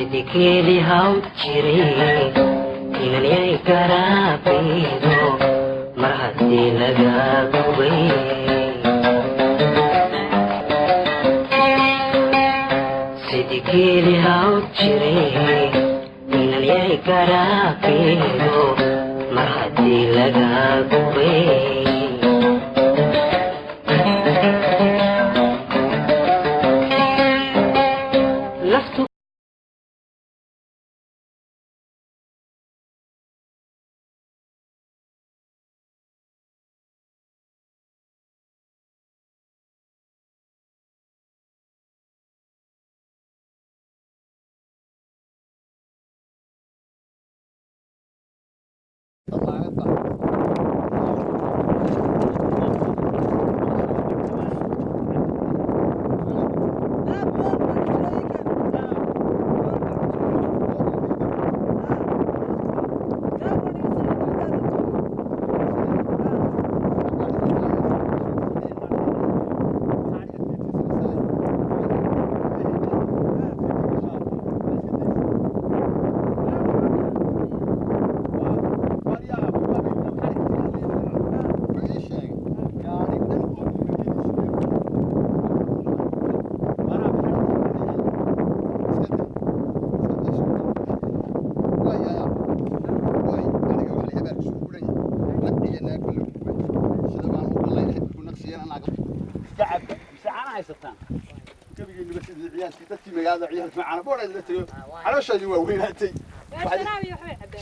sidikeedii haw jiray inanyay garaabaydo mar haddii laga gubay sidikeedii haw jiray inanyay garaabaydo mar haddii laga gubay علاش هذه وين هاتي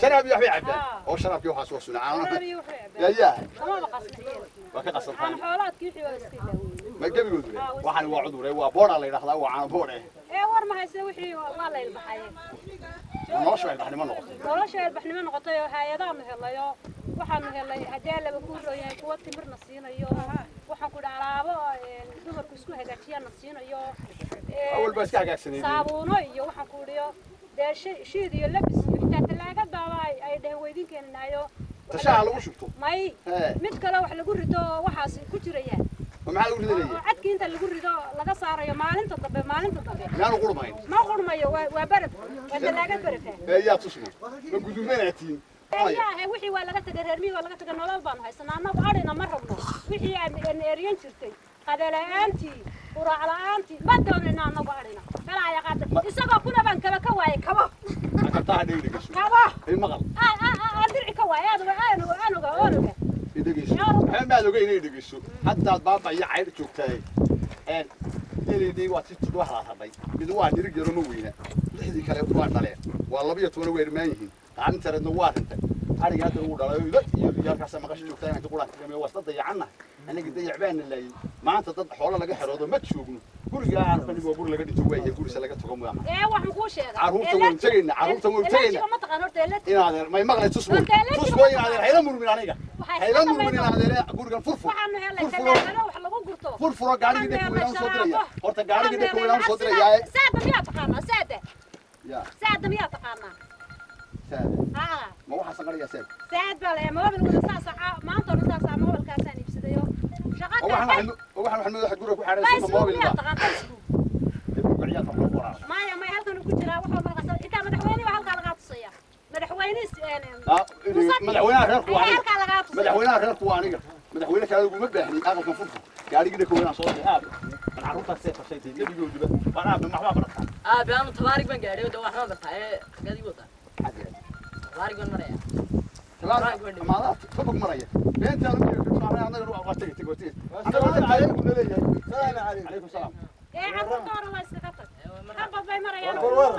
شراب يحوي عباد او شراب يوحى سوسنا يا وكا قصد انا حولات كيحي ما قبل يقول waxaan waa cudur waa boora la yiraahdaa waa aan boor war ma hayse wixii waa la ilbaxay nolosha ilbaxnimo noqotay oo hay'adaha helayo waxaan helay hadii laba ku rooyay kuwa timirna siinayo waxaan ku dhalaabo dumarku isku hagaajiyaan siinayo awal baa iska hagaagsanay saabuuno iyo waxaan ku dhiyo shiid iyo labis inta talaaga daaway ay dhahay weydin keenayo tashaa lagu shubto may mid kale wax lagu rido waxaas ku jirayaan maxaa lagu ridayaa cadki inta lagu rido laga saarayo maalinta dambe yaanu qurmayn ma qurmayo waa baraf waa talaaga baraf yaa tusmo ma gudumanaatiin yaa wixii waa laga tagay reer miyiga laga tagay nolol baan haysanaa annagu arina ma rabno wixii aan eeriyan jirtay qadalaantii quraaclaantii ma doonayna annagu arina kala ay qaatay isagoo kuna baan kaba ka waayay kabo aqtaa dhigayso kabo ay maqal dirci ka waayay aanu idagayso ma aad ogeyn idagayso hatta baaba iyo cayr joogtay إلي وقت تروح على هذي بدوان يرجع رمو وينه لحدي كله دوان عليه والله بيتونا وين ما يهين عن ترى النوار أنت أنا قاعد أقول لا يا كاسة ما قش جوكتين أنت تقول كم وسط ضيع عنا أنا قد ضيع بين اللي ما أنت تضح ولا لقى حرادة ما تشوفني كل جا عارف إني بقول لقى تسويه يقول سلقة تقوم وياه إيه واحد مخوش هذا عروسة ومتين عروسة ومتين إيه هذا ما يمغل تصبر تصبر هذا هيلا مر من عليك هيلا مر من على أقول كان فرفور فرفور قاعد يدك وين صدرية horta gaariga ku weeyaan soo diraya saada miyaa taqaana saada ya saada miyaa taqaana saada ma waxa saqariya saada saad bale mobil wada saaca maanta runta saaca mobilkaas aan ibsadayo shaqada waxaan madaxa guriga ku xareeyay mobil ba ma halkan ku jira waxa markaas inta madaxweynaha halka laga tusaya madaxweynaha reerku waa aniga madaxweynaha kale ugu ma baahni aqalka furfur gaariga ku weeyaan soo diraya العروضة سيف شيء تيجي يقول جبل وأنا بمحبة بركة. بيانو تبارك بن قاعد يودوا إحنا بركة قاعد يقولها. تبارك بن مريا. تبارك بن ما تبارك مريا. بنت أنا أنا أنا أروح أقتل تقتل. أنا أقول عليكم السلام عليكم السلام. إيه عبود دار الله يسكتك. حبوا بين مريا.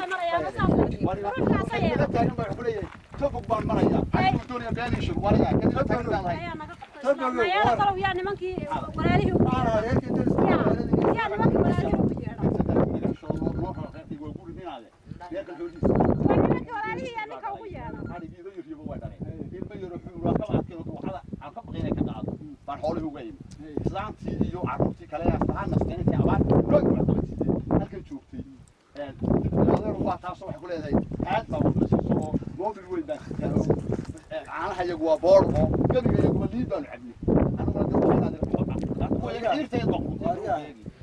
مريا مسافر. تبقى بين مريا. أنا بدوني بياني شو وريا. كذا تبقى ما يلا طلعوا يعني منكي وراليه يعني منكي وراليه إن شاء الله الله خير يقول مين هذا ياكل جوجيس منكي وراليه يعني كويه هذه بيدو يجيبوا ويداني يبي يروحوا راكب كده وحلا عن كب غيره كده عاد بان حوله هو جاي إسلامتي يو عروتي كلاه استعان نسكني تعبان لو يقول هل كنت شوفتي هذا هو تاسو يقول هذا عاد ما بقول سو مو بالويل بس أنا حاجة جوا بارو قبل يقول لي بنعدني أنا ما أدري هذا الحوض هو يصير تيضع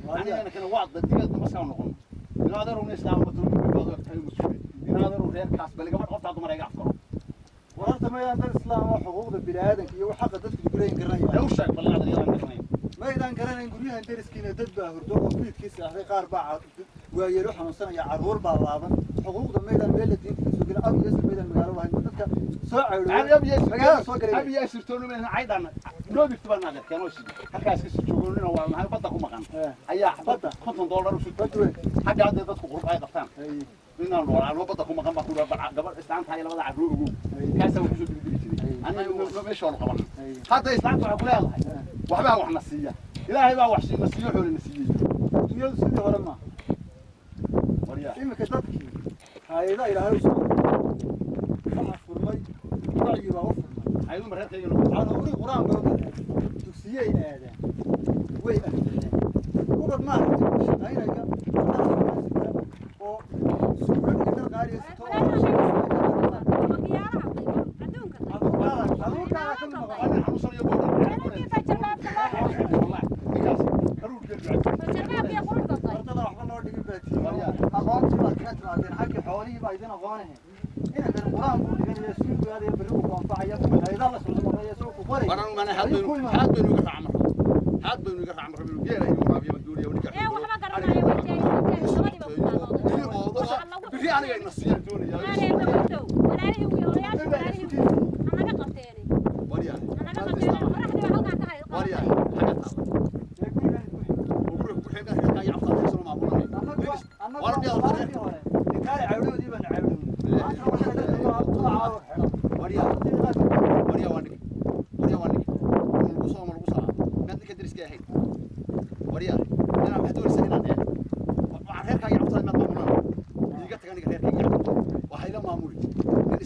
أنا كنا واحد الدجاج بس كانوا نقول هذا رو نسلام بتروح بيض المسؤول هذا رو غير كاس بل قبل قطع ضمر يقف ورث ما يندر الإسلام وحقوق البني iyo xaq dadku gureyn garanayaan لو شيء والله هذا يلا نقرين ma idaan garanayn guryaha deriskiina dad baa hurdo oo fiidkiisa ahday qaar baa waayeero xanuunsanaya caruur baa laaban xuquuqda ma idaan meel diinta soo galay aad iyo ma idaan magaalo lahayn dadka soo cawdo magaalada soo galay abi yasirtoon ma aydan loo bigtaba naga kano si halkaas ka soo joognina waa maxay badda ku maqan ayaa badda $50 u soo badwe xagga dadku qurb ay qabtaan inaan loo badda ku maqan baa ku gabadh islaanta ay labada caruur ugu kaasa wuxuu soo diriri jiray أنا ما شاء الله قبلنا هذا إسلام وحكوا له وحبها وحنا نسيه إلهي بقى وحشي نسيه حول النسيه dunyadu sidii hore ma وريا imika dadkii hay'adaha ilaahay soo waxa furmay wacyi baa u furmay هاي المرة كي يقولوا caruurii quraan baa dugsiyay aadeen way aadeen ubad ma aragtay shaqaynaya oo suuqyada ka qaadaysa أنا حوصل يقول والله كروت جرجع ardada waxba loo dhigi baatiyo aqoontii baad ka timaadeen xagga xoolihii baa idin aqoonahay inaad quraan ku dhiganaya iskuulkaada iyo barigu ku anfacaya hay'adaha la soo qoraya soo ku qoray أنا ما أنا حد بينو يقرأ عمره حد بينو يقرأ عمره من غيره يقرأ بيا مدوري ونجح بري أنا جاي نصير دوني وريا وريا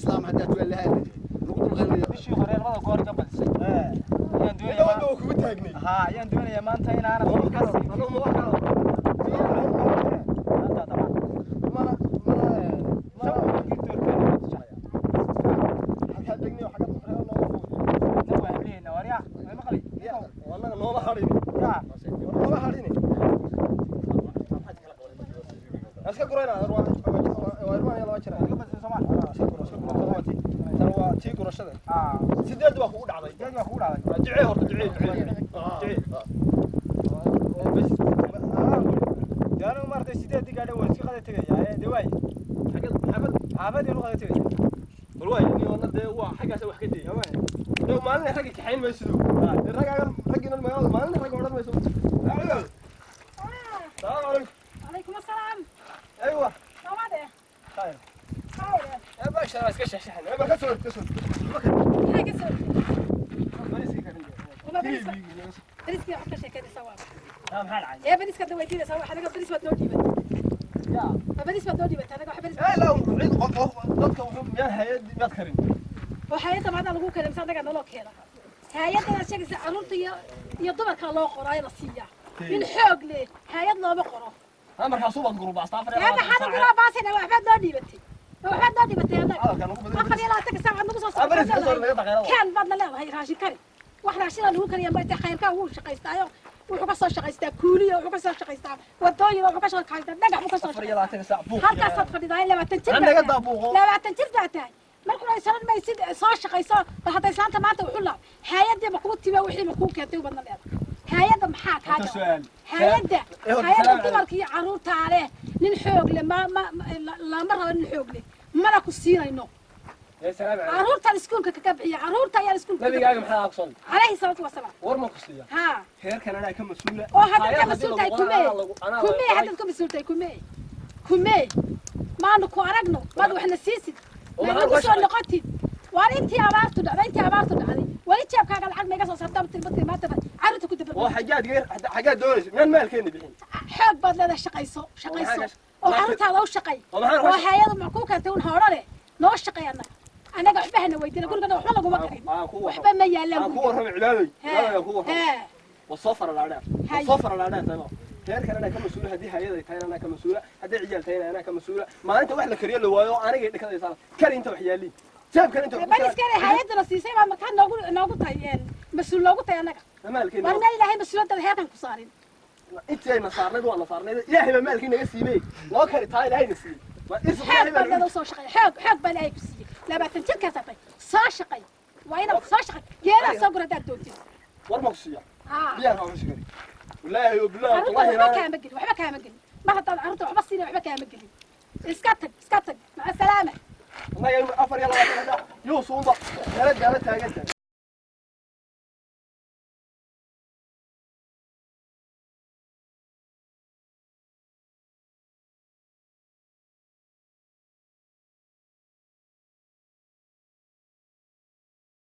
الإسلام هذا تقول لها نقول غير bishii hore labada goor ka badisay ayaan doonayaa ayaan doonayaa maanta in aan afka ka sii سيدنا waa kugu dhacday jicee horta jicee bas yaanu martay sideed gaadhay way iska qada tagayaa deeway xabad inuu qada tagay والله إني والله ده هو حاجة سوى حكتي لو ما لنا حاجة كحين ما يسلو الرجال رجنا المجال ما لنا حاجة ولا ما يسلو السلام عليكم عليكم السلام أيوة صومالي خير خير يا باشا أنا اسكت شحن أنا كسر حاجة سوي والله بريسكي حتى شكل سوا يا بريسكي دويتي سوا حاجة بريس ما تنودي ما بريس ما تنودي بس أنا قاعد بريس لا عيد ضدك وحب يا هيد ما تكرم وحياته بعد أنا أقول كلام صدق أنا لو كذا هيدا شيء عروتي يضرب كلا قراي نصية من حق لي هيدا ما بقرا أنا مرحبا جروب أستغفر يا أنا حدا قرا باس أنا واحد نودي بتي واحد نودي بتي أنا أخلي لا تكسر عند نص كان بعدنا لا هي راشي كري واحد عشان نقول كريم بيت خير كهو شقيستايو wuxuu ka soo shaqaystaa kuuliyo wuxuu ka soo shaqaystaa wadooyin wuxuu ka soo shaqaystaa dhagax wuxuu ka soo shaqaystaa halkaas fadhidaa 20 jir anaga daabuqo 20 jir baataa markuu ay sanad may sid soo shaqayso waxay saanta maanta wuxuu la hay'adii ma ku tiba wixii ma ku keentay badna leedahay hay'adda maxaa kaaga hay'adda dumarkii caruurta leh nin xoog leh ma rabo nin xoog leh mana ku siinayno يا سلام عليك عروضة السكول ككبعية عروضة يا السكول نبي قاعد محل أقصد عليه الصلاة والسلام ورما قصية ها خير كان أنا كم مسؤولة هذا كم مسؤولة كومي هذا كم مسؤولة كومي ما نكو عرقنا ما نروح نسيسي ما نروح سوى نقطي وأنتي أبارتو ده أنتي أبارتو ده علي وأنتي أبكى على العقل ما يقص صدمت البطل ما تبى عرضت كنت هو حاجات غير حاجات دورش من مالك هني بحين حق بدل الشقيسو وعرضت هذا وشقي وهاي معكوكة تون هورله نو الشقي أنا قاعد بهنا ويدنا كل كذا وحنا قوما كريم وحبا ما يعلم أكو رمي علالي لا أكو والصفر الأعداء والصفر الأعداء تمام خير كان أنا كمسؤول هذه هي تين أنا كمسؤول هذه عيال تين أنا كمسؤول ما أنت واحد كريال لوايو أنا قاعد كذا يصير كري أنت وحيالي شايف كري أنت بس كري هاي دراسي ما مكان نقول تيان مسؤول نقول تيان أنا مالك ما إلهي مسؤول ده هيك كصارين انت نصارنيد وانا نصارنيد الهي ما مالك انك سيمي لو كان تاي الهي نسي ما ارسل حق بدل soo shaqay xaq bal ay ku siiyay labaatan jir ka sabay soo shaqay waa inaad soo shaqay geela soo gurada doonti war ma kusiya ha biya ma kusiya wallahi wabillahi wallahi wallahi waxba kaama gelin ma hadda arrinta waxba siin waxba kaama gelin iska tag maca salaama ما يوم افر يلا يوسف لا لا تاجت